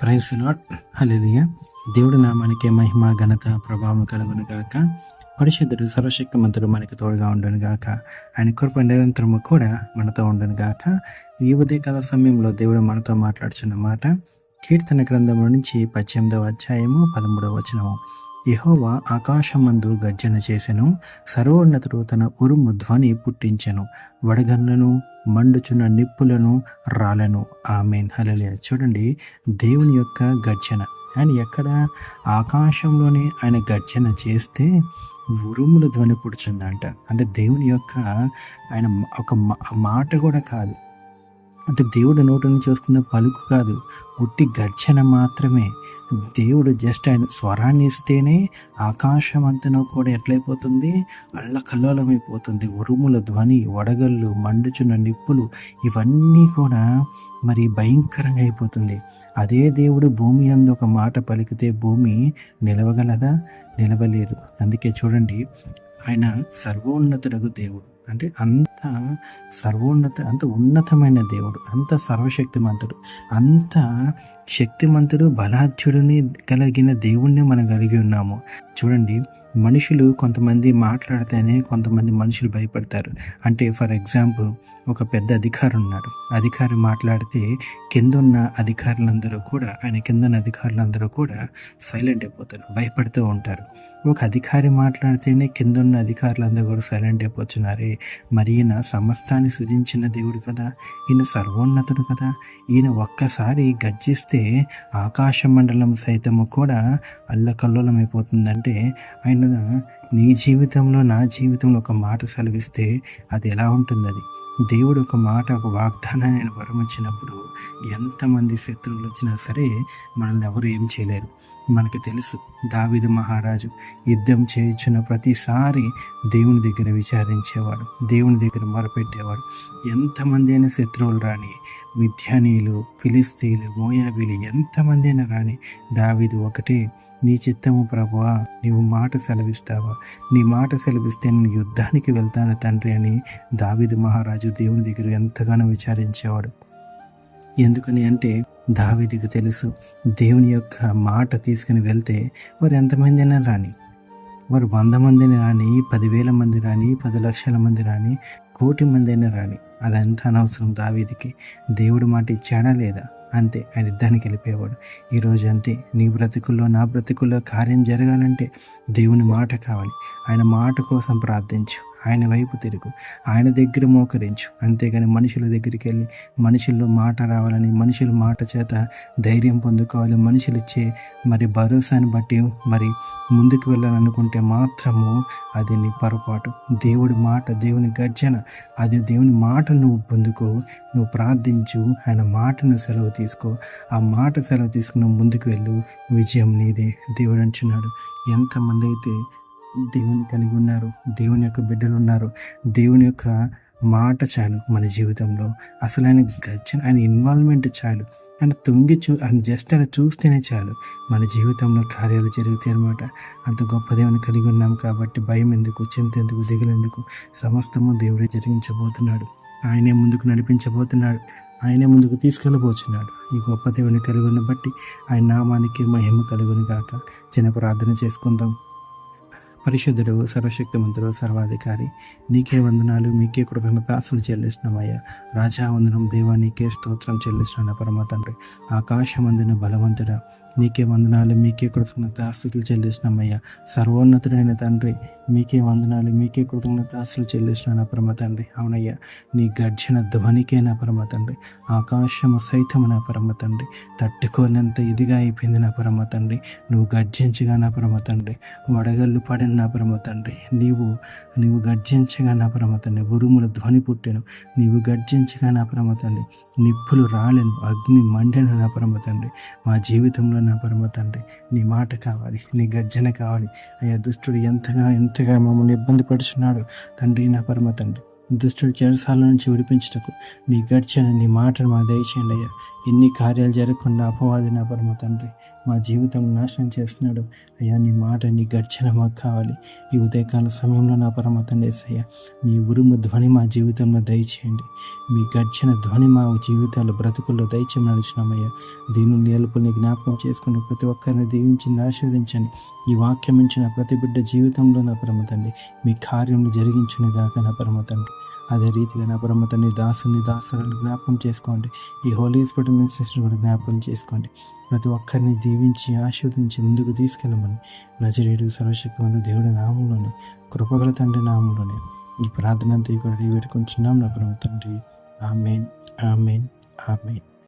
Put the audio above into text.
Praise lord. హల్లెలూయా. దేవుడి నామానికి మహిమ ఘనత ప్రభావం కలుగును గాక. పరిశుద్ధుడు సర్వశక్తిమంతుడు మనకి తోడుగా ఉండును గాక. ఆయన కృప నిరంతరము కూడా మనతో ఉండును గాక. ఈ ఉదయకాల సమయంలో దేవుడు మనతో మాట్లాడుచున్న మాట కీర్తన గ్రంథం నుంచి 18వ అధ్యాయము 13వ వచనము. యెహోవా ఆకాశమందు గర్జన చేసెను, సర్వోన్నతుడు తన ఉరుము ధ్వని పుట్టించెను, వడగన్లను మండుచున్న నిప్పులను రాలను. ఆమేన్. హల్లెలూయా. చూడండి, దేవుని యొక్క గర్జన. ఆయన ఎక్కడ ఆకాశంలోనే ఆయన గర్జన చేస్తే ఉరుముల ధ్వని పుడుచుందంట. అంటే దేవుని యొక్క ఆయన ఒక మాట కూడా కాదు, అంటే దేవుడు నోటి నుంచి వస్తున్న పలుకు కాదు, ఉట్టి గర్జన మాత్రమే. దేవుడు జస్ట్ ఆయన స్వరాన్ని ఇస్తేనే ఆకాశం అంతనో కూడా ఎట్లయిపోతుంది, అల్లకల్లోలమైపోతుంది. ఉరుముల ధ్వని, వడగళ్ళు, మండుచున్న నిప్పులు, ఇవన్నీ కూడా మరి భయంకరంగా అయిపోతుంది. అదే దేవుడు భూమి అందు ఒక మాట పలికితే భూమి నిలవగలదా? నిలవలేదు. అందుకే చూడండి, ఆయన సర్వోన్నతుడగు దేవుడు, అంటే అంత అంత ఉన్నతమైన దేవుడు, అంత సర్వశక్తిమంతుడు, అంత శక్తిమంతుడు, బలాఢ్యుడిని కలిగిన దేవుణ్ణి మనం కలిగి ఉన్నాము. చూడండి, మనుషులు కొంతమంది మాట్లాడితేనే కొంతమంది మనుషులు భయపడతారు. అంటే ఫర్ ఎగ్జాంపుల్, ఒక పెద్ద అధికారి ఉన్నాడు. అధికారి మాట్లాడితే కిందున్న అధికారులందరూ కూడా, ఆయన కిందున్న అధికారులందరూ కూడా సైలెంట్ అయిపోతారు, భయపడుతూ ఉంటారు. ఒక అధికారి మాట్లాడితేనే కిందున్న అధికారులందరూ కూడా సైలెంట్ అయిపోతున్నారే, మరి ఈయన సమస్తాన్ని సృజించిన దేవుడు కదా, ఈయన సర్వోన్నతుడు కదా, ఈయన ఒక్కసారి గర్జిస్తే ఆకాశ మండలం సైతము కూడా అల్లకల్లోలం అయిపోతుందంటే, ఆయన నీ జీవితంలో నా జీవితంలో ఒక మాట సెలవిస్తే అది ఎలా ఉంటుంది? అది దేవుడు ఒక మాట, ఒక వాగ్దానాన్ని వరమిచ్చినప్పుడు ఎంతమంది శత్రువులు వచ్చినా సరే మనల్ని ఎవరు ఏం చేయలేరు. మనకి తెలుసు, దావీదు మహారాజు యుద్ధం చేయించిన ప్రతిసారి దేవుని దగ్గర విచారించేవాడు, దేవుని దగ్గర మొరపెట్టేవాడు. ఎంతమంది అయినా శత్రువులు రాని, మిథ్యానీయులు, ఫిలిస్తీన్లు, మోయాబీలు ఎంతమంది అయినా రాని, దావీదు ఒకటే, నీ చిత్తము ప్రభువా, నీవు మాట సెలవిస్తావా, నీ మాట సెలవిస్తే నేను యుద్ధానికి వెళ్తాను తండ్రి అని దావీదు మహారాజు దేవుని దగ్గర ఎంతగానో విచారించేవాడు. ఎందుకని అంటే దావీదుకు తెలుసు, దేవుని యొక్క మాట తీసుకుని వెళ్తే వారు ఎంతమంది అయినా రాని, వారు 100 మందిని రాని, 10,000 మంది రాని, 10 లక్షల మంది రాని, 1,000,000 మంది అయినా రాని, అదంతా అనవసరం. దావీదుకి దేవుడు మాట ఇచ్చాడా లేదా, అంతే, ఆయన యుద్ధానికి వెళ్ళిపోయేవాడు. ఈరోజు అంతే, నీ బ్రతుకుల్లో నా బ్రతుకుల్లో కార్యం జరగాలంటే దేవుని మాట కావాలి. ఆయన మాట కోసం ప్రార్థించు, ఆయన వైపు తిరుగు, ఆయన దగ్గర మోకరించు. అంతేగాని మనుషుల దగ్గరికి వెళ్ళి మనుషుల్లో మాట రావాలని, మనుషుల మాట చేత ధైర్యం పొందుకోవాలి, మనుషులిచ్చే మరి భరోసాని బట్టి మరి ముందుకు వెళ్ళాలనుకుంటే మాత్రము అది నీ పొరపాటు. దేవుడి మాట, దేవుని గర్జన, అది దేవుని మాట నువ్వు పొందుకో, నువ్వు ప్రార్థించు, ఆయన మాటను సెలవు తీసుకో. ఆ మాట సెలవు తీసుకుని ముందుకు వెళ్ళు, విజయం నీదే. దేవుడు అంటున్నాడు, ఎంతమంది అయితే దేవుని కలిగి ఉన్నారు, దేవుని యొక్క బిడ్డలు ఉన్నారు, దేవుని యొక్క మాట చాలు మన జీవితంలో. అసలు ఆయన గర్జన, ఆయన ఇన్వాల్వ్మెంట్ చాలు, ఆయన ఆయన జస్ట్ అలా చూస్తేనే చాలు మన జీవితంలో కార్యాలు జరుగుతాయి అన్నమాట. అంత గొప్ప దేవుని కలిగి ఉన్నాం కాబట్టి భయం ఎందుకు, చింత ఎందుకు, దిగులు ఎందుకు? సమస్తము దేవుడే జరిగించబోతున్నాడు, ఆయనే ముందుకు నడిపించబోతున్నాడు, ఆయనే ముందుకు తీసుకెళ్ళబోతున్నాడు. ఈ గొప్ప దేవుని కలిగి ఉన్న బట్టి ఆయన నామానికి మహిమ కలుగును గాక. చిన్న ప్రార్థన చేసుకుందాం. పరిశుద్ధుడు, సర్వశక్తిమంతుడు, సర్వాధికారి, నీకే వందనాలు, మీకే కృతజ్ఞతాస్తులు చెల్లిస్తున్నామయ్యా. రాజా వందనం దేవా, నీకే స్తోత్రం చెల్లిస్తున్నా పరమ తండ్రి. ఆకాశమందున బలవంతుడా, నీకే వందనాలు, మీకే కృతజ్ఞతాస్తులు చెల్లిస్తున్నామయ్యా. సర్వోన్నతుడైన తండ్రి, మీకే వందనాలు, మీకే కృతజ్ఞతాస్తులు చెల్లిస్తున్నా పరమ తండ్రి. అవునయ్యా, నీ గర్జన ధ్వనికే నా పరమ తండ్రి, ఆకాశము సైతము నా పరమ తండ్రి తట్టుకోనంత ఇదిగా అయిపోయింది నా పరమ తండ్రి. నువ్వు గర్జించగా నా పరమ తండ్రి, వడగళ్ళు పడిన నా పరమ తండ్రి, నీవు గర్జించగా నా పరమ తండ్రి, ఉరుముల ధ్వని పుట్టెను, నీవు గర్జించగా నా పరమ తండ్రి, నిప్పులు రాలెను, అగ్ని మండెను నా పరమ తండ్రి. మా జీవితంలో నా పరమ తండ్రి నీ మాట కావాలి, నీ గర్జన కావాలి అయ్యా. దుష్టుడు ఎంతగా మమ్మల్ని ఇబ్బంది పడుచున్నాడు తండ్రి, నా పరమ తండ్రి. దుష్టుడు చెరసాల నుంచి విడిపించుటకు నీ గర్జన, నీ మాటను మా దయచేయండి అయ్యా. ఎన్ని కార్యాలు జరగకుండా అపవాది నా పరమ తండ్రి మా జీవితం నాశనం చేస్తున్నాడో అయ్యా, నీ మాట, నీ గర్జన మాకు కావాలి. ఈ ఉదయకాల సమయంలో నా పరమ తండ్రి యేసయ్య, మీ ఉరుము ధ్వని మా జీవితంలో దయచేయండి. మీ గర్జన ధ్వని మా జీవితాల్లో, బ్రతుకుల్లో దయచేయమని అడుగుతున్నామయ్యా. దీనిని ఎలుపుల్ని జ్ఞాపకం చేసుకుని ప్రతి ఒక్కరిని దీవించి ఆశీర్వదించండి. ఈ వాక్యం ఇచ్చిన ప్రతి బిడ్డ జీవితంలో నా పరమ తండ్రి మీ కార్యం జరిగించును గాక నా పరమ తండ్రి. అదే రీతిగా నా పరమ తండ్రి దాసులను జ్ఞాపకం చేసుకోండి. ఈ హోలీ స్పిరిట్ మినిస్ట్రేషన్ కూడా జ్ఞాపకం చేసుకోండి. ప్రతి ఒక్కరిని దీవించి ఆశీర్వదించి ముందుకు తీసుకెళ్ళమని నజరేయుడు సర్వశక్తివంతుడైన దేవుడి నామంలోనే, కృపగల తండ్రి నామంలోనే ఈ ప్రార్థన అంతా కూడా వేడుకుంటున్నాం నా పరమ తండ్రి. ఆమేన్, ఆమేన్, ఆమేన్.